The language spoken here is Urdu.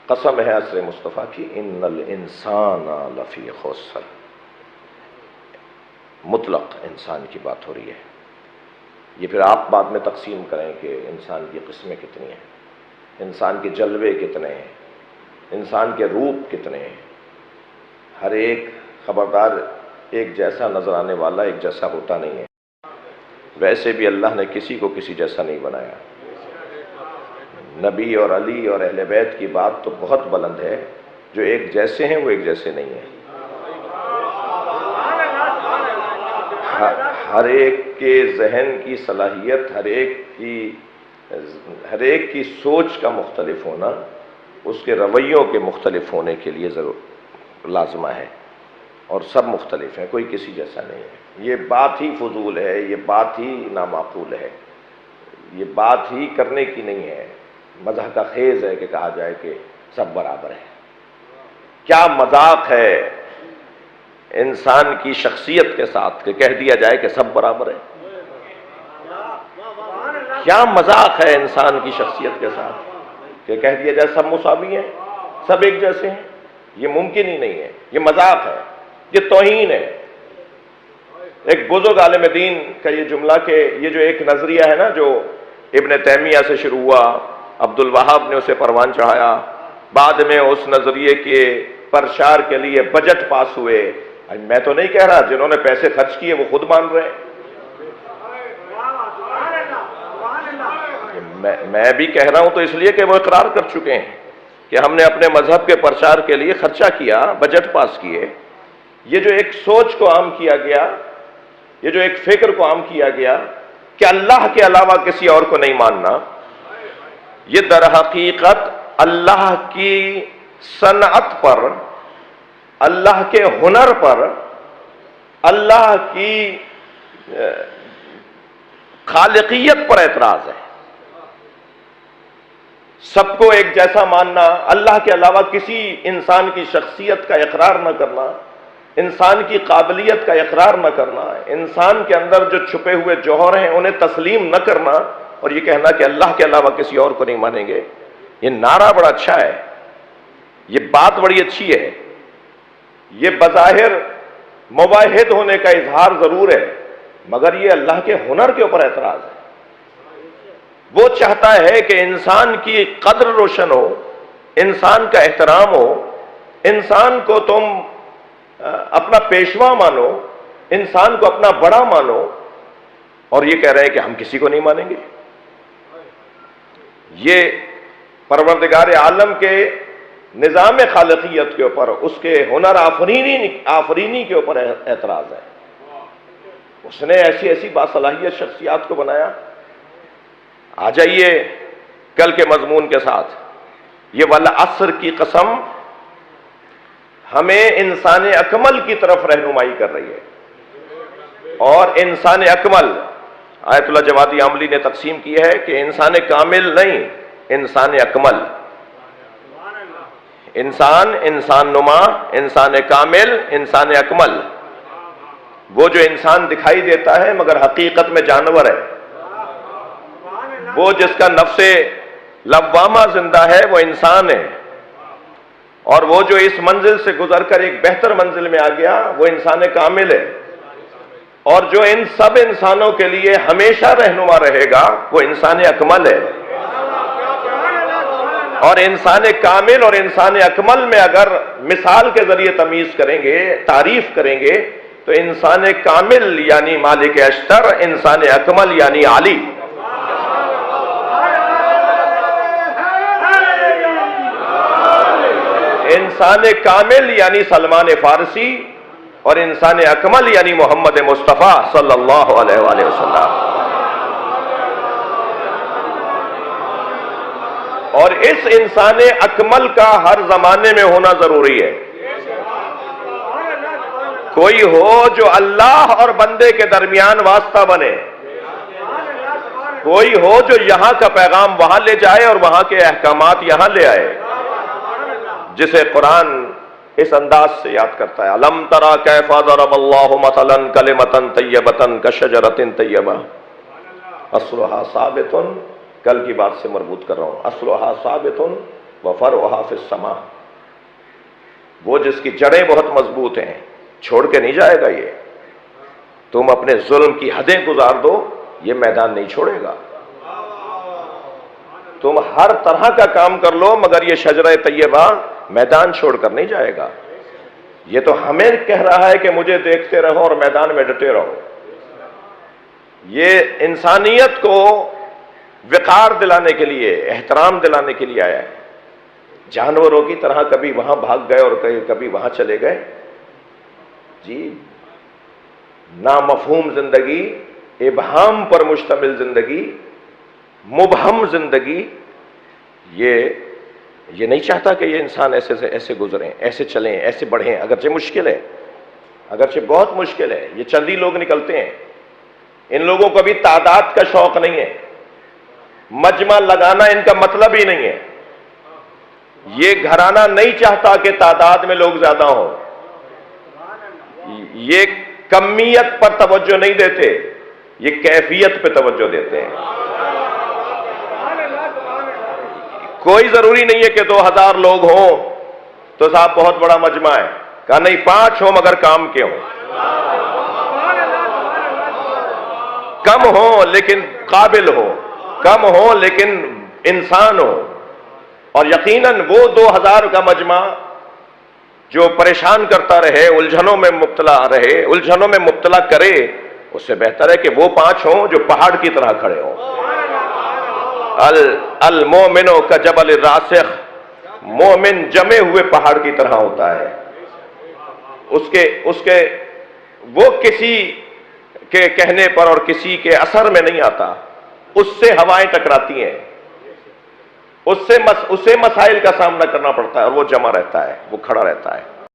قسم ہے عصر مصطفیٰ کی، ان الانسان لفی خسر، مطلق انسان کی بات ہو رہی ہے۔ یہ پھر آپ بعد میں تقسیم کریں کہ انسان کی قسمیں کتنی ہیں، انسان کے جلوے کتنے ہیں، انسان کے روپ کتنے ہیں۔ ہر ایک خبردار ایک جیسا نظر آنے والا ایک جیسا ہوتا نہیں ہے۔ ویسے بھی اللہ نے کسی کو کسی جیسا نہیں بنایا۔ نبی اور علی اور اہل بیت کی بات تو بہت بلند ہے، جو ایک جیسے ہیں وہ ایک جیسے نہیں ہیں۔ ہر ایک کے ذہن کی صلاحیت، ہر ایک کی سوچ کا مختلف ہونا، اس کے رویوں کے مختلف ہونے کے لیے ضرور لازمہ ہے، اور سب مختلف ہیں، کوئی کسی جیسا نہیں ہے۔ یہ بات ہی فضول ہے، یہ بات ہی نامعقول ہے، یہ بات ہی کرنے کی نہیں ہے۔ مزاح کا خیز ہے کہ کہا جائے کہ سب برابر ہیں۔ کیا مذاق ہے انسان کی شخصیت کے ساتھ کہ کہہ دیا جائے کہ سب برابر ہے۔ کیا مذاق ہے انسان کی شخصیت کے ساتھ کہ کہہ دیا جائے سب مساوی ہیں، سب ایک جیسے ہیں۔ یہ ممکن ہی نہیں ہے، یہ مذاق ہے، یہ توہین ہے۔ ایک بزرگ عالم دین کا یہ جملہ کہ یہ جو ایک نظریہ ہے نا، جو ابن تیمیہ سے شروع ہوا، عبد الوہاب نے اسے پروان چڑھایا، بعد میں اس نظریے کے پرچار کے لیے بجٹ پاس ہوئے۔ میں تو نہیں کہہ رہا، جنہوں نے پیسے خرچ کیے وہ خود مان رہے ہیں۔ میں بھی کہہ رہا ہوں تو اس لیے کہ وہ اقرار کر چکے ہیں کہ ہم نے اپنے مذہب کے پرچار کے لیے خرچہ کیا، بجٹ پاس کیے۔ یہ جو ایک سوچ کو عام کیا گیا، یہ جو ایک فکر کو عام کیا گیا کہ اللہ کے علاوہ کسی اور کو نہیں ماننا، یہ در حقیقت اللہ کی صنعت پر، اللہ کے ہنر پر، اللہ کی خالقیت پر اعتراض ہے۔ سب کو ایک جیسا ماننا، اللہ کے علاوہ کسی انسان کی شخصیت کا اقرار نہ کرنا، انسان کی قابلیت کا اقرار نہ کرنا، انسان کے اندر جو چھپے ہوئے جوہر ہیں انہیں تسلیم نہ کرنا، اور یہ کہنا کہ اللہ کے علاوہ کسی اور کو نہیں مانیں گے۔ یہ نعرہ بڑا اچھا ہے، یہ بات بڑی اچھی ہے، یہ بظاہر مواحد ہونے کا اظہار ضرور ہے، مگر یہ اللہ کے ہنر کے اوپر اعتراض ہے۔ وہ چاہتا ہے کہ انسان کی قدر روشن ہو، انسان کا احترام ہو، انسان کو تم اپنا پیشوا مانو، انسان کو اپنا بڑا مانو، اور یہ کہہ رہے ہیں کہ ہم کسی کو نہیں مانیں گے۔ یہ پروردگار عالم کے نظام خالقیت کے اوپر، اس کے ہنر آفرینی کے اوپر اعتراض ہے۔ اس نے ایسی ایسی باصلاحیت شخصیات کو بنایا۔ آ جائیے کل کے مضمون کے ساتھ، یہ والعصر کی قسم ہمیں انسان اکمل کی طرف رہنمائی کر رہی ہے، اور انسان اکمل آیت اللہ جوادی عاملی نے تقسیم کی ہے کہ انسان کامل نہیں، انسان اکمل۔ انسان نما، انسان کامل، انسان اکمل۔ وہ جو انسان دکھائی دیتا ہے مگر حقیقت میں جانور ہے، وہ جس کا نفس لوامہ زندہ ہے وہ انسان ہے، اور وہ جو اس منزل سے گزر کر ایک بہتر منزل میں آ گیا وہ انسان کامل ہے، اور جو ان سب انسانوں کے لیے ہمیشہ رہنما رہے گا وہ انسان اکمل ہے۔ اور انسان کامل اور انسان اکمل میں اگر مثال کے ذریعے تمیز کریں گے، تعریف کریں گے، تو انسان کامل یعنی مالک اشتر، انسان اکمل یعنی علی۔ انسان کامل یعنی سلمان فارسی، اور انسان اکمل یعنی محمد مصطفیٰ صلی اللہ علیہ وآلہ وسلم۔ اور اس انسان اکمل کا ہر زمانے میں ہونا ضروری ہے۔ کوئی ہو جو اللہ اور بندے کے درمیان واسطہ بنے، کوئی ہو جو یہاں کا پیغام وہاں لے جائے اور وہاں کے احکامات یہاں لے آئے، جسے قرآن اس انداز سے یاد کرتا ہے، الم تری کیف ضرب اللہ مثلا کلمۃ طیبۃ کشجرۃ طیبہ اصلھا ثابت، کل کی بات سے مربوط کر رہا ہوں، اصلھا ثابت وفرعها فی السماء، وہ جس کی جڑیں بہت مضبوط ہیں، چھوڑ کے نہیں جائے گا یہ۔ تم اپنے ظلم کی حدیں گزار دو، یہ میدان نہیں چھوڑے گا۔ تم ہر طرح کا کام کر لو مگر یہ شجرہ طیبہ میدان چھوڑ کر نہیں جائے گا۔ یہ تو ہمیں کہہ رہا ہے کہ مجھے دیکھتے رہو اور میدان میں ڈٹے رہو۔ یہ انسانیت کو وقار دلانے کے لیے، احترام دلانے کے لیے آیا ہے۔ جانوروں کی طرح کبھی وہاں بھاگ گئے اور کبھی وہاں چلے گئے؟ جی، نامفہوم زندگی، ابہام پر مشتمل زندگی، مبہم زندگی، یہ نہیں چاہتا کہ یہ انسان ایسے سے ایسے گزریں، ایسے چلیں، ایسے بڑھیں، اگرچہ مشکل ہے، اگرچہ بہت مشکل ہے۔ یہ چند ہی لوگ نکلتے ہیں، ان لوگوں کو بھی تعداد کا شوق نہیں ہے، مجمع لگانا ان کا مطلب ہی نہیں ہے۔ یہ گھرانہ نہیں چاہتا کہ تعداد میں لوگ زیادہ ہوں، یہ کمیت پر توجہ نہیں دیتے، یہ کیفیت پہ توجہ دیتے ہیں۔ کوئی ضروری نہیں ہے کہ 2000 لوگ ہوں تو صاحب بہت بڑا مجمع ہے، کہا نہیں 5 ہوں مگر کام کے ہوں، کم ہوں لیکن قابل ہو، کم ہوں لیکن انسان ہو۔ اور یقیناً وہ 2000 کا مجمع جو پریشان کرتا رہے، الجھنوں میں مبتلا رہے، الجھنوں میں مبتلا کرے، اس سے بہتر ہے کہ وہ 5 ہوں جو پہاڑ کی طرح کھڑے ہوں۔ المومن کجبل الراسخ، مومن جمے ہوئے پہاڑ کی طرح ہوتا ہے، اس کے وہ کسی کے کہنے پر اور کسی کے اثر میں نہیں آتا، اس سے ہوائیں ٹکراتی ہیں، اس سے مسائل کا سامنا کرنا پڑتا ہے اور وہ جمع رہتا ہے، وہ کھڑا رہتا ہے۔